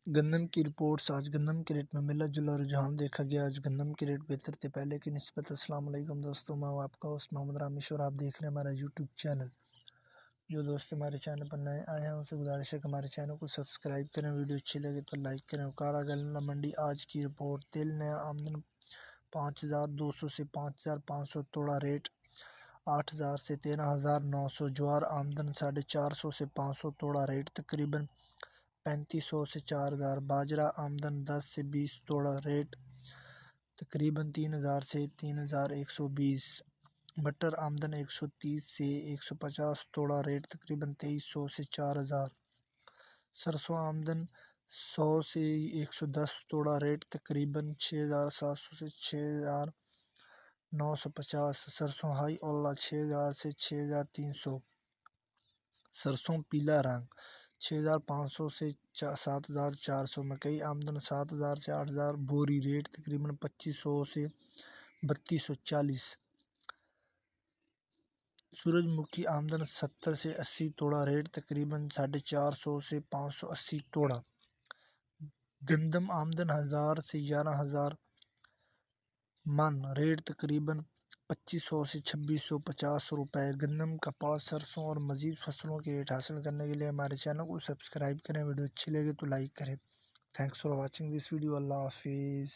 گندم کی رپورٹس۔ آج گندم کے ریٹ میں ملا جلا رجحان دیکھا گیا۔ آج گندم کے ریٹ بہتر تھے پہلے کی نسبت۔ السلام علیکم دوستوں، میں آپ کا ہوسٹ محمد رامیش اور آپ دیکھ رہے ہیں ہمارا یوٹیوب چینل۔ جو دوست ہمارے چینل پر نئے آئے ہیں ان سے گزارش ہے کہ ہمارے چینل کو سبسکرائب کریں، ویڈیو اچھی لگے تو لائک کریں۔ اوکارا گلہ منڈی آج کی رپورٹ۔ تیل نیا آمدن 5200 سے 5500 توڑا ریٹ 8000 سے 13900۔ جوار آمدن 450 سے 500 توڑا ریٹ تقریباً 3500 سے 4000۔ باجرہ آمدن 10 سے 20 توڑا ریٹ تقریباً 3000 سے 3120۔ مٹر آمدن 130 سے 150 توڑا ریٹ تقریباً 2300 سے 4000۔ سرسوں آمدن 100 سے 110 توڑا ریٹ تقریباً 6700 سے 6950۔ سرسوں ہائی اولا 6000 سے 6300۔ سرسوں پیلا رنگ 6500 سے 7400۔ مکئی آمدن 7000 سے 8000 بوری ریٹ تقریباً 2500 سے 3240۔ سورج مکھی آمدن 70 سے 80 توڑا ریٹ تقریباً 450 سے 580 توڑا۔ گندم آمدن 1000 سے 11000 من ریٹ تقریباً 2500 سے 2650 روپے۔ گندم، کپاس، سرسوں اور مزید فصلوں کے ریٹ حاصل کرنے کے لیے ہمارے چینل کو سبسکرائب کریں، ویڈیو اچھی لگے تو لائک کریں۔ Thanks for watching this video. اللہ حافظ۔